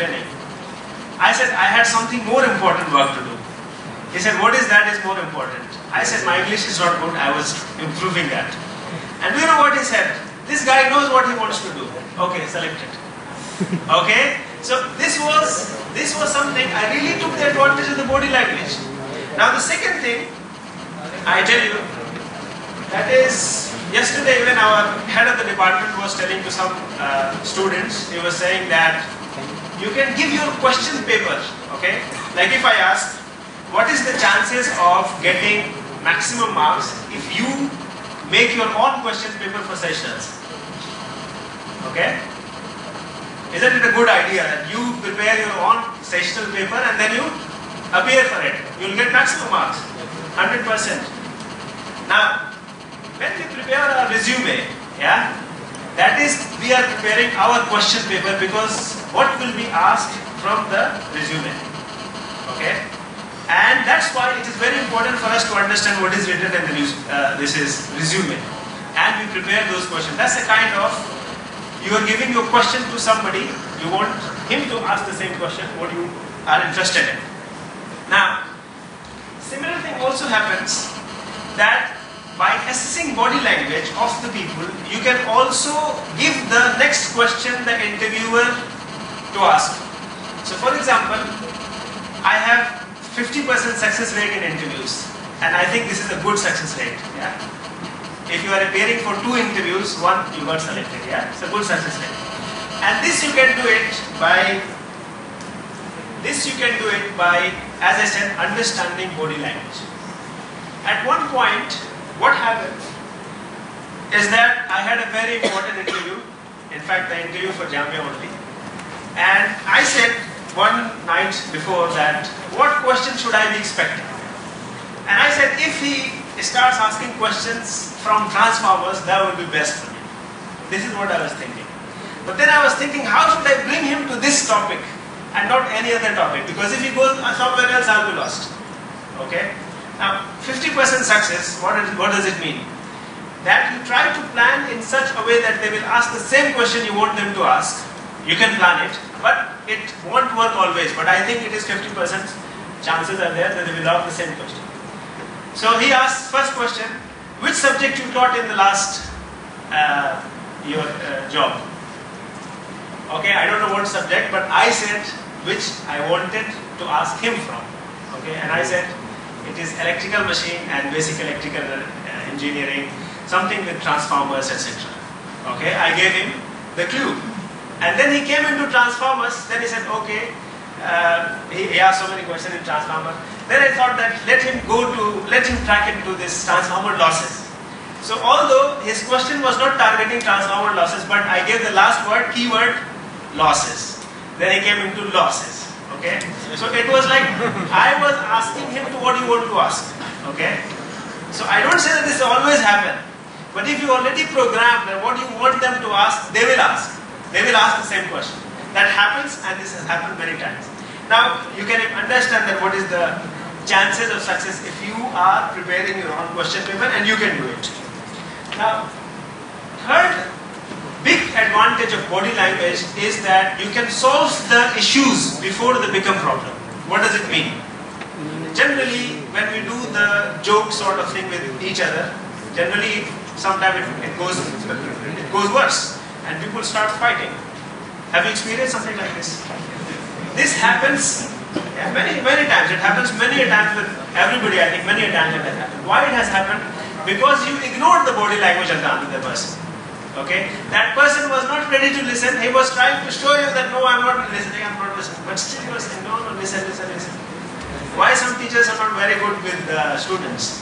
training. I said, I had something more important work to do. He said, what is that is more important? I said, my English is not good, I was improving that. And do you know what he said? This guy knows what he wants to do. Okay, selected. Okay? So this was something, I really took the advantage of the body language. Now the second thing, I tell you, that is, yesterday when our head of the department was telling to some students, he was saying that you can give your question paper, okay? Like if I ask, what is the chances of getting maximum marks if you make your own question paper for sessionals? Okay? Isn't it a good idea that you prepare your own sessional paper and then you appear for it? You will get maximum marks, 100%. Now, when we prepare our resume, yeah, that is, we are preparing our question paper because what will be asked from the resume, okay? And that's why it is very important for us to understand what is written in the this is resume, and we prepare those questions. That's a kind of, you are giving your question to somebody, you want him to ask the same question what you are interested in. Now, similar thing also happens that by assessing body language of the people, you can also give the next question the interviewer to ask. So for example, I have 50% success rate in interviews, and I think this is a good success rate. Yeah? If you are appearing for 2 interviews, 1 you got selected. Yeah? It's a good success rate. And this you can do it by, as I said, understanding body language. At one point, what happened is that I had a very important interview, in fact the interview for Jamia only, and I said one night before that, what question should I be expecting? And I said, if he starts asking questions from transformers, that would be best for me. This is what I was thinking. But then I was thinking, how should I bring him to this topic and not any other topic? Because if he goes somewhere else, I'll be lost. Okay? Now, 50% success, what does it mean? That you try to plan in such a way that they will ask the same question you want them to ask. You can plan it, but it won't work always. But I think it is 50% chances are there that they will ask the same question. So he asked first question, which subject you taught in the last your job? Okay, I don't know what subject, but I said which I wanted to ask him from. Okay, and I said it is electrical machine and basic electrical engineering, something with transformers, etc. Okay, I gave him the clue. And then he came into transformers, then he said, okay, he asked so many questions in transformers. Then I thought that let him track into this transformer losses. So although his question was not targeting transformer losses, but I gave the last word, keyword, losses. Then he came into losses, okay. So it was like, I was asking him to what you want to ask, okay. So I don't say that this always happen, but if you already programmed that what you want them to ask, they will ask. They will ask the same question. That happens, and this has happened many times. Now, you can understand that what is the chances of success if you are preparing your own question paper and you can do it. Now, third big advantage of body language is that you can solve the issues before they become problem. What does it mean? Generally, when we do the joke sort of thing with each other, generally, sometimes it goes worse. And people start fighting. Have you experienced something like this? This happens many times. It happens many times with everybody. I think many times it has happened. Why it has happened? Because you ignored the body language of the other person. Okay? That person was not ready to listen. He was trying to show you that no, I'm not listening, I'm not listening. But still you were saying, no, listen. Why some teachers are not very good with students?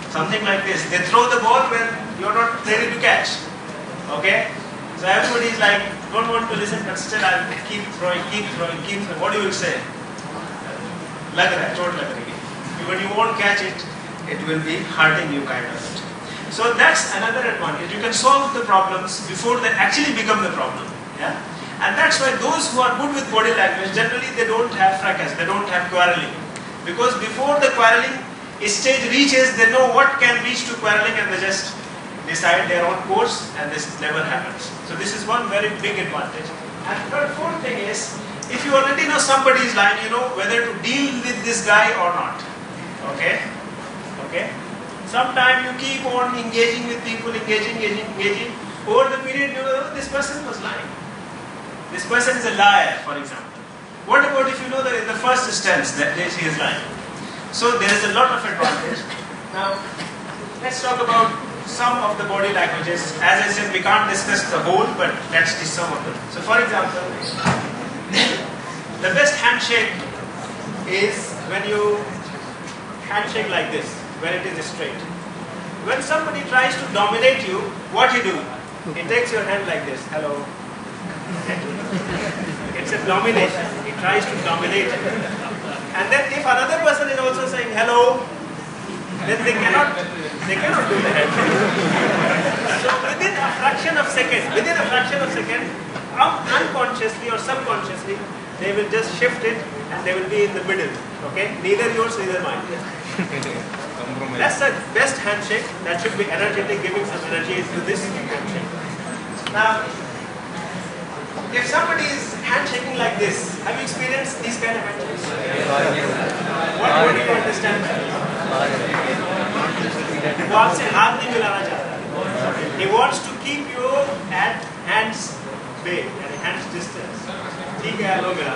Something like this. They throw the ball when you're not ready to catch. Okay? So everybody is like, don't want to listen, but still I'll keep throwing. What do you say? Lag raha hai, chot lag rahi hai. When you won't catch it, it will be hurting you kind of it. So that's another advantage. You can solve the problems before they actually become the problem. Yeah? And that's why those who are good with body language, generally they don't have fracas, they don't have quarreling. Because before the quarreling stage reaches, they know what can reach to quarreling and they just decide their own course and this never happens. So this is one very big advantage. And third, fourth thing is If you already know somebody's line, you know whether to deal with this guy or not. Okay? Okay? Sometimes you keep on engaging with people, engaging. Over the period, you know this person was lying. This person is a liar, for example. What about if you know that in the first instance that he is lying? So there is a lot of advantage. Now, let's talk about some of the body languages. As I said, we can't discuss the whole, but let's see some of them. So for example, the best handshake is when you handshake like this, when it is straight. When somebody tries to dominate you, what he do? He takes your hand like this. Hello. It's a domination. He tries to dominate you. And then if another person is also saying hello, then they cannot do the handshake. So within a fraction of second, unconsciously or subconsciously, they will just shift it and they will be in the middle. Okay? Neither yours, neither mine. That's the best handshake. That should be energetic, giving some energy to this handshake. Now, if somebody is handshaking like this, have you experienced these kind of handshakes? What do you understand? वो आपसे हाथ नहीं मिलाना चाहता. He wants to keep you at hands bay, at hands distance. ठीक है, लो मिला.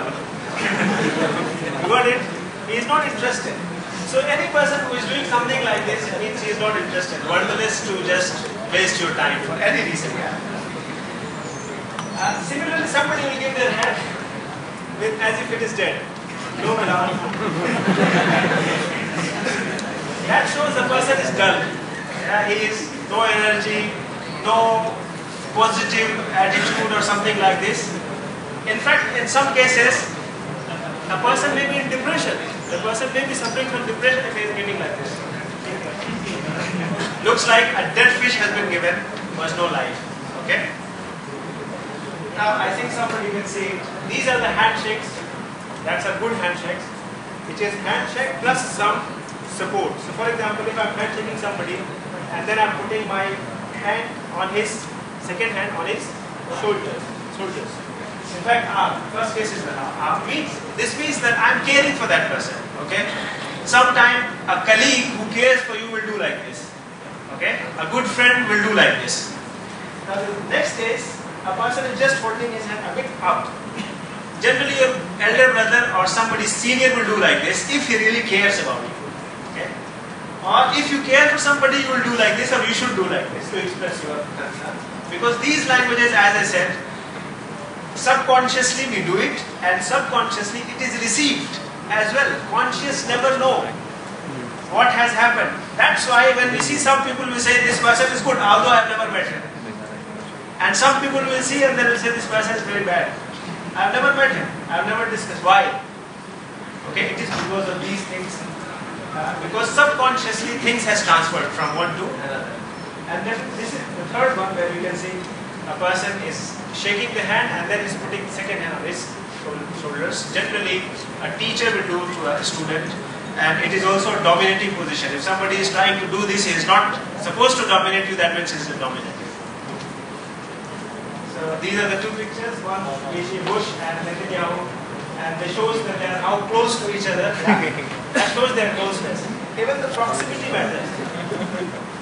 You got it? He is not interested. So any person who is doing something like this means he is not interested. Worthless to just waste your time for any reason. Similarly, somebody will give their hand with as if it is dead. No matter. That shows the person is dull. He is no energy, no positive attitude or something like this. In fact, in some cases, a person may be in depression. The person may be suffering from depression if he is giving like this. Looks like a dead fish has been given, was no life. Okay? Now I think somebody can say, these are the handshakes. That's a good handshake. Which is handshake plus some support. So for example, if I'm handshaking somebody and then I'm putting my hand on his, second hand on his shoulders. In fact, first case is the arm. This means that I'm caring for that person. Okay? Sometimes a colleague who cares for you will do like this. Okay? A good friend will do like this. Now the next case, a person is just holding his hand a bit up. Generally, your elder brother or somebody senior will do like this if he really cares about you. Okay? Or if you care for somebody, you will do like this, or you should do like this to express your concern. Because these languages, as I said, subconsciously we do it, and subconsciously it is received as well. Conscious never know what has happened. That's why when we see some people will say this person is good, although I have never met him. And some people will see and they will say this person is very bad. I have never met him. I have never discussed. Why? Okay, it is because of these things. Because subconsciously things has transferred from one to another. And then this is the third one where you can see a person is shaking the hand and then is putting second hand on his shoulders. Generally, a teacher will do to a student, and it is also a dominating position. If somebody is trying to do this, he is not supposed to dominate you, that means he is dominating. So these are the two pictures, one Rishi Bush and Netanyahu, and they shows that they are how close to each other. That shows their closeness. Even the proximity matters.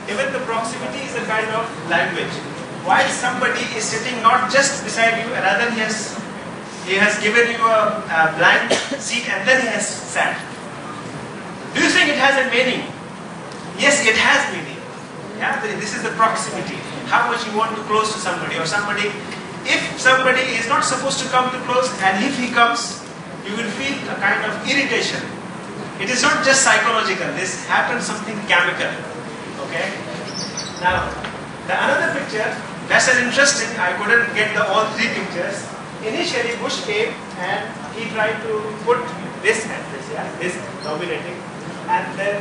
Even the proximity is a kind of language. While somebody is sitting not just beside you, rather he has given you a blank seat and then he has sat. Do you think it has a meaning? Yes, it has meaning. Yeah, this is the proximity. How much you want to close to somebody, or somebody. If somebody is not supposed to come too close, and if he comes, you will feel a kind of irritation. It is not just psychological. This happens something chemical. Okay. Now, the another picture. That's an interesting. I couldn't get all three pictures. Initially, Bush came and he tried to put this and this, this dominating, and then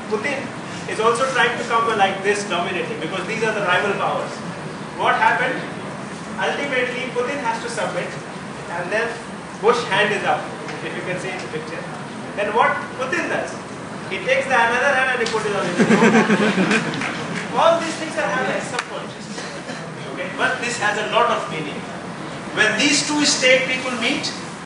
Putin is also trying to come like this dominating, because these are the rival powers. What happened? Ultimately, Putin has to submit, and then Bush hand is up. If you can see in the picture, then what Putin does? He takes the another hand and he puts it on his own. All these things are happening subconsciously. Okay, but this has a lot of meaning. When these two state people meet,